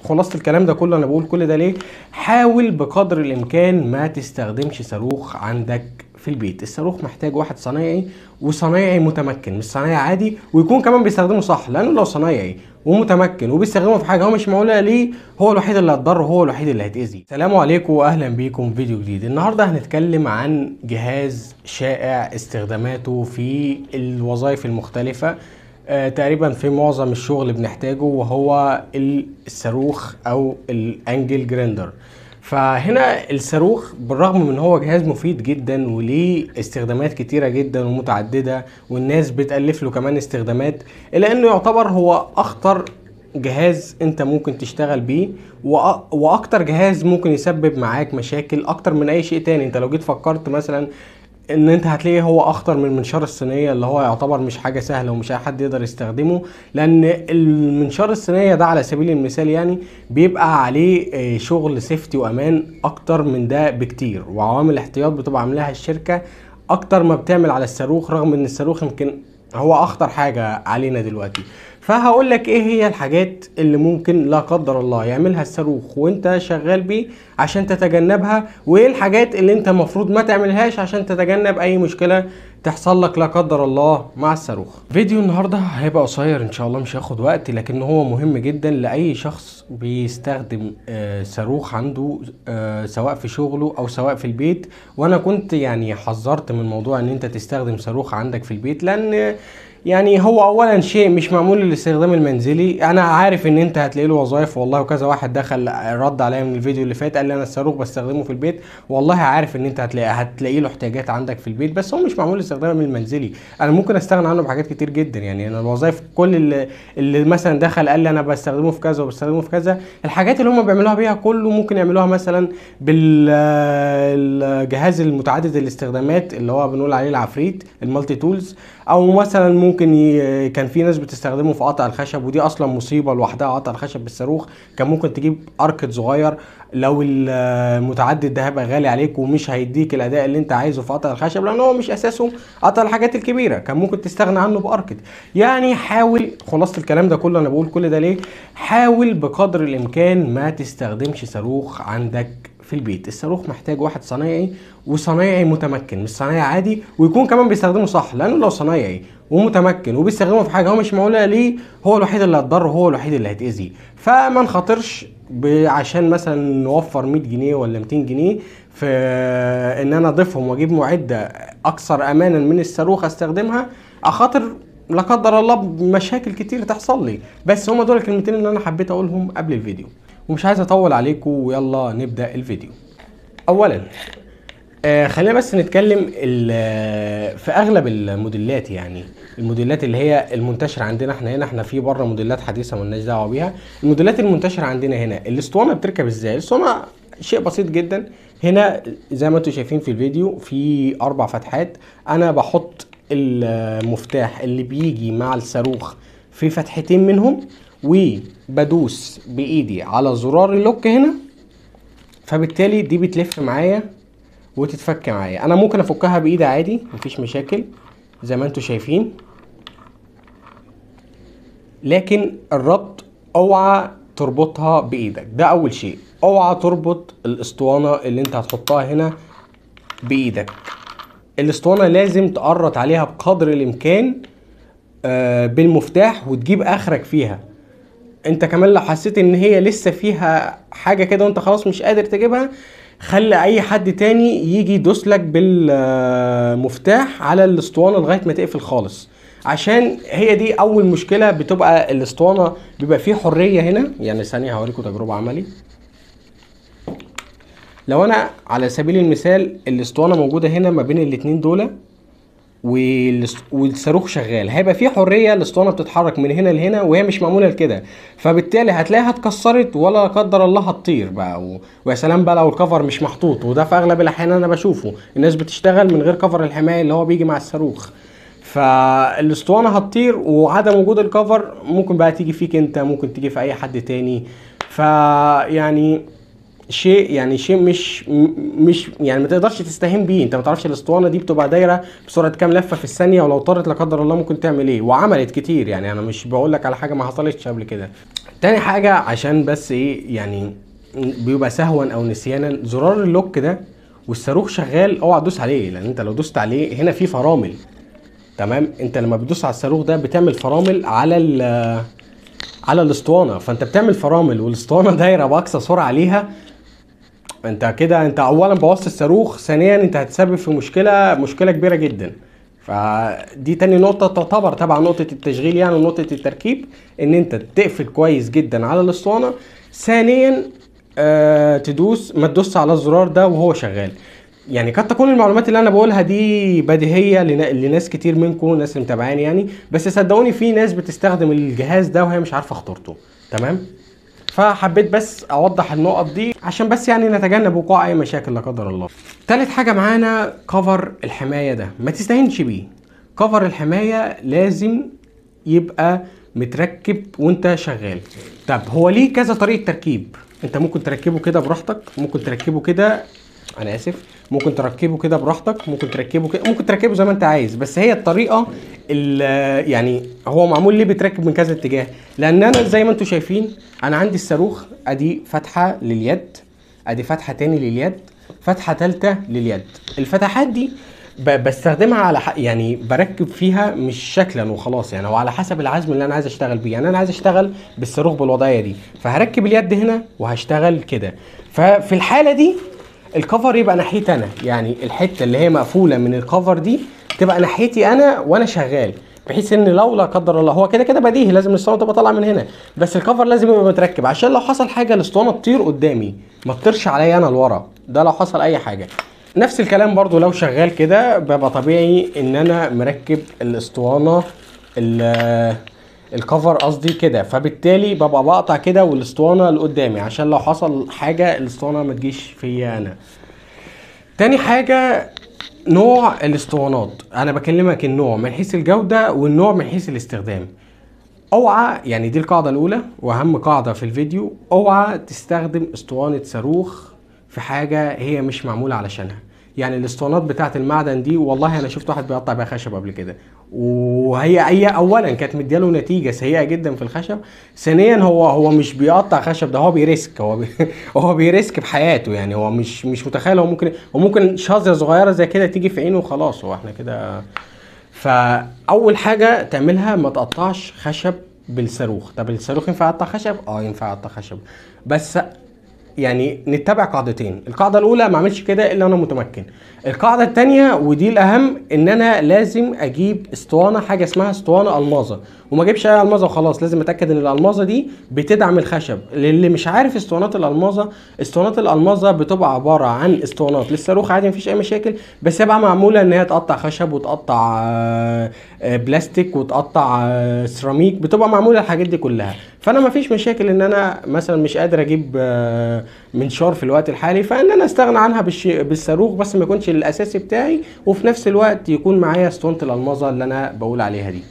خلاصة الكلام ده كله، انا بقول كل ده ليه؟ حاول بقدر الامكان ما تستخدمش صاروخ عندك في البيت. الصاروخ محتاج واحد صنايعي، وصنايعي متمكن، مش صنايعي عادي، ويكون كمان بيستخدمه صح. لانه لو صنايعي ومتمكن وبيستخدمه في حاجه هو مش معموله ليه، هو الوحيد اللي هيتضر وهو الوحيد اللي هيتاذي. السلام عليكم واهلا بيكم في فيديو جديد. النهارده هنتكلم عن جهاز شائع استخداماته في الوظائف المختلفه. تقريبا في معظم الشغل بنحتاجه، وهو الصاروخ او الانجل جريندر. فهنا الصاروخ بالرغم من هو جهاز مفيد جدا وليه استخدامات كتيرة جدا ومتعددة، والناس بتألف له كمان استخدامات، الا انه يعتبر هو اخطر جهاز انت ممكن تشتغل بيه، واكتر جهاز ممكن يسبب معاك مشاكل اكتر من اي شيء تاني. انت لو جيت فكرت مثلا ان انت هتلاقيه هو اخطر من المنشار الصينيه، اللي هو يعتبر مش حاجه سهله ومش اي حد يقدر يستخدمه. لان المنشار الصينيه ده على سبيل المثال يعني بيبقى عليه شغل سيفتي وامان اكتر من ده بكتير، وعوامل احتياط بتبقى عاملاها الشركه اكتر ما بتعمل على الصاروخ، رغم ان الصاروخ يمكن هو اخطر حاجه علينا دلوقتي. فهقول لك ايه هي الحاجات اللي ممكن لا قدر الله يعملها الصاروخ وانت شغال بيه عشان تتجنبها، وايه الحاجات اللي انت المفروض ما تعملهاش عشان تتجنب اي مشكلة تحصل لك لا قدر الله مع الصاروخ. فيديو النهارده هيبقى قصير ان شاء الله، مش هياخد وقت، لكن هو مهم جدا لاي شخص بيستخدم صاروخ عنده، سواء في شغله او سواء في البيت. وانا كنت يعني حذرت من موضوع ان انت تستخدم صاروخ عندك في البيت، لان يعني هو اولا شيء مش معمول للاستخدام المنزلي. انا عارف ان انت هتلاقي له وظائف والله، وكذا واحد دخل رد عليا من الفيديو اللي فات قال لي انا الصاروخ بستخدمه في البيت. والله عارف ان انت هتلاقي له احتياجات عندك في البيت، بس هو مش معمول للاستخدام المنزلي. انا ممكن استغنى عنه بحاجات كتير جدا. يعني انا الوظائف كل اللي مثلا دخل قال لي انا بستخدمه في كذا وبستخدمه في كذا، الحاجات اللي هم بيعملوها بيها كله ممكن يعملوها مثلا بالجهاز المتعدد الاستخدامات اللي هو بنقول عليه العفريت، المالتي تولز. او مثلا ممكن كان في ناس بتستخدمه في قطع الخشب، ودي اصلا مصيبه لوحدها. قطع الخشب بالصاروخ كان ممكن تجيب اركت صغير، لو المتعدد ده هيبقى غالي عليك ومش هيديك الاداء اللي انت عايزه في قطع الخشب، لان هو مش اساسه قطع الحاجات الكبيره، كان ممكن تستغنى عنه باركت. يعني حاول، خلاصه الكلام ده كله انا بقول كل ده ليه؟ حاول بقدر الامكان ما تستخدمش صاروخ عندك في البيت. الصاروخ محتاج واحد صنايعي، وصنايعي متمكن، مش صنايعي عادي، ويكون كمان بيستخدمه صح. لانه لو صنايعي ومتمكن وبيستخدمه في حاجه هو مش معموله ليه، هو الوحيد اللي هيتضر وهو الوحيد اللي هيتاذي. فما نخاطرش عشان مثلا نوفر 100 جنيه ولا 200 جنيه في ان انا اضيفهم واجيب معده اكثر امانا من الصاروخ استخدمها، اخاطر لا قدر الله بمشاكل كتير تحصل لي. بس هما دول الكلمتين اللي انا حبيت اقولهم قبل الفيديو، ومش عايز اطول عليكم، ويلا نبدا الفيديو. اولا خلينا بس نتكلم في اغلب الموديلات، يعني الموديلات اللي هي المنتشره عندنا احنا هنا. احنا في بره موديلات حديثه مالناش دعوه بيها. الموديلات المنتشره عندنا هنا الاسطوانه بتركب ازاي؟ الاسطوانه شيء بسيط جدا. هنا زي ما انتم شايفين في الفيديو في 4 فتحات. انا بحط المفتاح اللي بيجي مع الصاروخ في فتحتين منهم، وبدوس بايدي على زرار اللوك هنا، فبالتالي دي بتلف معايا وتتفك معايا. انا ممكن افكها بايدي عادي مفيش مشاكل زي ما انتم شايفين، لكن الربط اوعى تربطها بايدك. ده اول شيء، اوعى تربط الاسطوانه اللي انت هتحطها هنا بايدك. الاسطوانه لازم تقرط عليها بقدر الامكان بالمفتاح، وتجيب اخرك فيها. انت كمان لو حسيت ان هي لسه فيها حاجه كده وانت خلاص مش قادر تجيبها، خلي اي حد تاني يجي يدوسلك بالمفتاح على الاسطوانه لغايه ما تقفل خالص، عشان هي دي اول مشكله بتبقى. الاسطوانه بيبقى فيه حريه هنا. يعني ثانيه هوريكم تجربه عملي. لو انا على سبيل المثال الاسطوانه موجوده هنا ما بين الاتنين دول، والصاروخ شغال، هيبقى في حريه. الاسطوانه بتتحرك من هنا لهنا وهي مش معموله لكده، فبالتالي هتلاقيها اتكسرت ولا قدر الله هتطير بقى. ويا سلام بقى لو الكفر مش محطوط، وده في اغلب الاحيان انا بشوفه الناس بتشتغل من غير كفر الحمايه اللي هو بيجي مع الصاروخ، فالاسطوانه هتطير. وعدم وجود الكفر ممكن بقى تيجي فيك انت، ممكن تيجي في اي حد تاني. فيعني شيء مش يعني ما تقدرش تستهين بيه. انت ما تعرفش الاسطوانه دي بتبقى دايره بسرعه كام لفه في الثانيه، ولو طارت لا قدر الله ممكن تعمل ايه. وعملت كتير، يعني انا مش بقول لك على حاجه ما حصلتش قبل كده. تاني حاجة عشان بس ايه يعني بيبقى سهوا او نسيانا، زرار اللوك ده والصاروخ شغال اوعى تدوس عليه، لان انت لو دوست عليه هنا في فرامل. تمام، انت لما بتدوس على الصاروخ ده بتعمل فرامل على الاسطوانه، فانت بتعمل فرامل والاسطوانه دايره باقصى سرعه عليها. انت كده انت اولا بوظت الصاروخ، ثانيا انت هتسبب في مشكله كبيره جدا. فدي تاني نقطة تعتبر تبع نقطة التشغيل يعني ونقطة التركيب، ان انت تقفل كويس جدا على الاسطوانة. ثانيا ما تدوس على الزرار ده وهو شغال. يعني قد تكون المعلومات اللي انا بقولها دي بديهية لناس كتير منكم، الناس اللي متابعاني يعني، بس صدقوني في ناس بتستخدم الجهاز ده وهي مش عارفة خطورته. تمام، فحبيت بس اوضح النقط دي عشان بس يعني نتجنب وقوع اي مشاكل لا قدر الله. تالت حاجة معانا كفر الحماية ده، ما تستهينش بيه. كفر الحماية لازم يبقى متركب وانت شغال. طب هو ليه كذا طريقة تركيب؟ انت ممكن تركبه كده براحتك، ممكن تركبه كده، انا اسف، ممكن تركبه كده براحتك، ممكن تركبه كده، ممكن تركبه زي ما انت عايز. بس هي الطريقه يعني هو معمول ليه بيتركب من كذا اتجاه، لان انا زي ما انتم شايفين انا عندي الصاروخ ادي فتحه لليد، ادي فتحه تاني لليد، فتحه ثالثه لليد. الفتحات دي بستخدمها على يعني بركب فيها مش شكلا وخلاص يعني، وعلى حسب العزم اللي انا عايز اشتغل بيه. يعني انا عايز اشتغل بالصاروخ بالوضعيه دي، فهركب اليد هنا وهشتغل كده. ففي الحاله دي الكفر يبقى ناحيتي انا، يعني الحته اللي هي مقفوله من الكفر دي تبقى ناحيتي انا وانا شغال، بحيث ان لو لا قدر الله، هو كده كده بديهي لازم الاسطوانه تبقى طالعه من هنا، بس الكفر لازم يبقى متركب عشان لو حصل حاجه الاسطوانه تطير قدامي، ما تطيرش عليا انا لورا، ده لو حصل اي حاجه. نفس الكلام برضو لو شغال كده بيبقى طبيعي ان انا مركب الاسطوانه الكفر قصدي كده، فبالتالي ببقى بقطع كده والاسطوانه لقدامي عشان لو حصل حاجه الاسطوانه ما تجيش فيا انا. تاني حاجه نوع الاسطوانات، انا بكلمك النوع من حيث الجوده والنوع من حيث الاستخدام. اوعى يعني دي القاعده الاولى واهم قاعده في الفيديو، اوعى تستخدم اسطوانه صاروخ في حاجه هي مش معموله علشانها. يعني الاسطوانات بتاعه المعدن دي والله انا شفت واحد بيقطع بيها خشب قبل كده، وهي اولا كانت مدياله نتيجه سيئه جدا في الخشب، ثانيا هو مش بيقطع خشب، ده هو بيريسك، هو بيريسك بحياته. يعني هو مش متخيل هو ممكن شظيه صغيره زي كده تيجي في عينه وخلاص، هو احنا كده. فاول حاجه تعملها ما تقطعش خشب بالصاروخ. طب الصاروخ ينفع يقطع خشب؟ ينفع يقطع خشب، بس يعني نتبع قاعدتين. القاعده الاولى ما اعملش كده الا انا متمكن. القاعده الثانيه ودي الاهم، ان انا لازم اجيب اسطوانه، حاجه اسمها اسطوانه الماظه، وما اجيبش اي الماظه وخلاص، لازم اتاكد ان الالماظه دي بتدعم الخشب. للي مش عارف اسطوانات الالماظه، اسطوانات الالماظه بتبقى عباره عن اسطوانات للصاروخ عادي مفيش اي مشاكل، بس هي بقى معموله ان هي تقطع خشب وتقطع بلاستيك وتقطع سيراميك، بتبقى معموله الحاجات دي كلها. فانا مفيش مشاكل ان انا مثلا مش قادر اجيب منشار في الوقت الحالي، فان انا استغنى عنها بالصاروخ، بس ما يكونش الاساسي بتاعي، وفي نفس الوقت يكون معايا اسطوانه الالماظه اللي انا بقول عليها دي.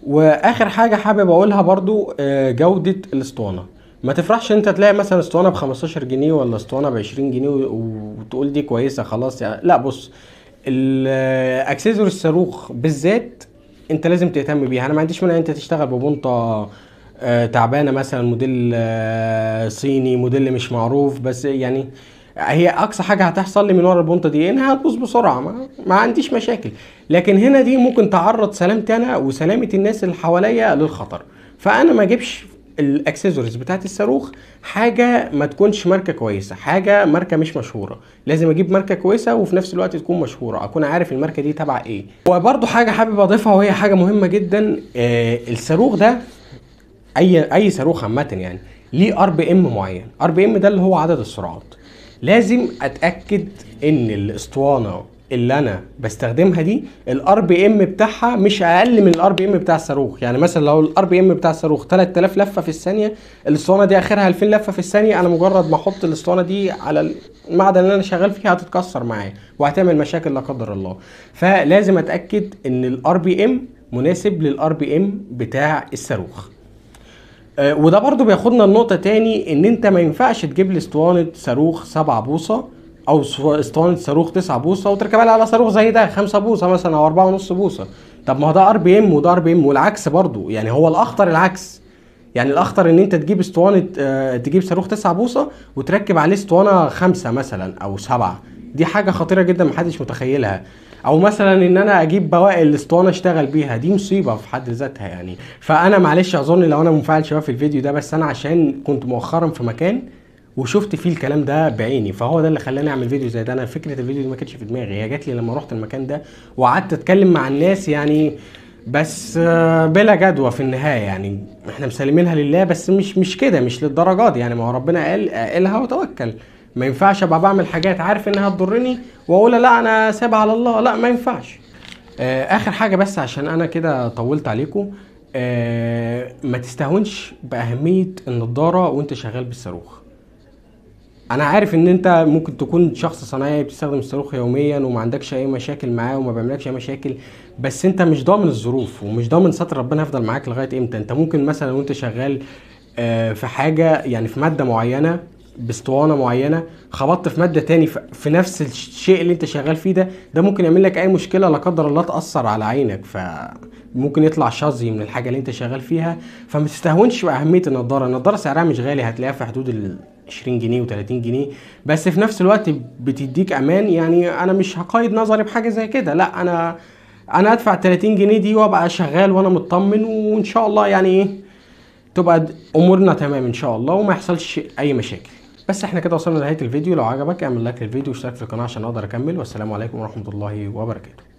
واخر حاجه حابب اقولها برضو جوده الاسطوانه. ما تفرحش انت تلاقي مثلا اسطوانه ب 15 جنيه ولا اسطوانه ب 20 جنيه وتقول دي كويسه خلاص يعني. لا، بص، الاكسسوار الصاروخ بالذات انت لازم تهتم بيها. انا ما عنديش مانع انت تشتغل ببونطه تعبانه مثلا، موديل صيني، موديل مش معروف، بس يعني هي اقصى حاجه هتحصل لي من ورا البونطه دي انها هتبوظ بسرعه، ما عنديش مشاكل. لكن هنا دي ممكن تعرض سلامتي انا وسلامه الناس اللي حواليا للخطر، فانا ما اجيبش الاكسسوارز بتاعت الصاروخ حاجه ما تكونش ماركه كويسه، حاجه ماركه مش مشهوره. لازم اجيب ماركه كويسه وفي نفس الوقت تكون مشهوره، اكون عارف الماركه دي تبع ايه. وبرده حاجه حابب اضيفها وهي حاجه مهمه جدا، الصاروخ ده اي صاروخ عامه يعني ليه ار بي ام معين. ار بي ام ده اللي هو عدد السرعات. لازم اتاكد ان الاسطوانه اللي انا بستخدمها دي الار بي ام بتاعها مش اقل من الار بي ام بتاع الصاروخ. يعني مثلا لو الار بي ام بتاع الصاروخ 3000 لفه في الثانيه، الاسطوانه دي اخرها 2000 لفه في الثانيه، انا مجرد ما احط الاسطوانه دي على المعدن اللي انا شغال فيه هتتكسر معايا وهتعمل مشاكل لا قدر الله. فلازم اتاكد ان الار بي ام مناسب للار بي ام بتاع الصاروخ. وده برضو بياخدنا النقطة تاني، ان انت ما ينفعش تجيب لي اسطوانة صاروخ 7 بوصة او اسطوانة صاروخ 9 بوصة وتركبها لي على صاروخ زي ده 5 بوصة مثلا او 4.5 بوصة. طب ما هو ده ار بي ام وده ار بي ام، والعكس برضو. يعني هو الاخطر العكس، يعني الاخطر ان انت تجيب اسطوانه تجيب صاروخ 9 بوصه وتركب عليه اسطوانه 5 مثلا او 7. دي حاجه خطيره جدا محدش متخيلها. او مثلا ان انا اجيب بواقي الاسطوانه اشتغل بيها، دي مصيبه في حد ذاتها يعني. فانا معلش اعذرني لو انا منفعل شويه في الفيديو ده، بس انا عشان كنت مؤخرا في مكان وشفت فيه الكلام ده بعيني، فهو ده اللي خلاني اعمل فيديو زي ده. انا فكره الفيديو دي ما كانتش في دماغي، هي جات لي لما رحت المكان ده وقعدت اتكلم مع الناس يعني. بس بلا جدوى في النهايه يعني. احنا مسلمينها لله، بس مش كده، مش للدرجات دي يعني. ما هو ربنا قالها وتوكل. ما ينفعش ابقى بعمل حاجات عارف انها تضرني واقول لا انا سايبها على الله، لا ما ينفعش. اخر حاجه بس عشان انا كده طولت عليكم. ما تستهونش باهميه النضاره وانت شغال بالصاروخ. انا عارف ان انت ممكن تكون شخص صنايعي بتستخدم الصاروخ يوميا وما عندكش اي مشاكل معاه وما بيعملكش اي مشاكل، بس انت مش ضامن الظروف ومش ضامن ستر ربنا هيفضل معاك لغايه امتى. انت ممكن مثلا وانت شغال في حاجه يعني في ماده معينه باسطوانه معينه، خبطت في ماده تاني في نفس الشيء اللي انت شغال فيه ده ممكن يعمل لك اي مشكله لا قدر الله تاثر على عينك، فممكن يطلع شظي من الحاجه اللي انت شغال فيها. فما تستهونش باهميه النضاره. النضاره سعرها مش غالي، هتلاقيها في حدود 20 جنيه و30 جنيه، بس في نفس الوقت بتديك امان. يعني انا مش هقايد نظري بحاجه زي كده، لا انا ادفع 30 جنيه دي وابقى شغال وانا مطمن، وان شاء الله يعني ايه تبقى امورنا تمام ان شاء الله وما يحصلش اي مشاكل. بس احنا كده وصلنا لنهايه الفيديو. لو عجبك اعمل لايك للفيديو واشترك في القناه عشان اقدر اكمل. والسلام عليكم ورحمه الله وبركاته.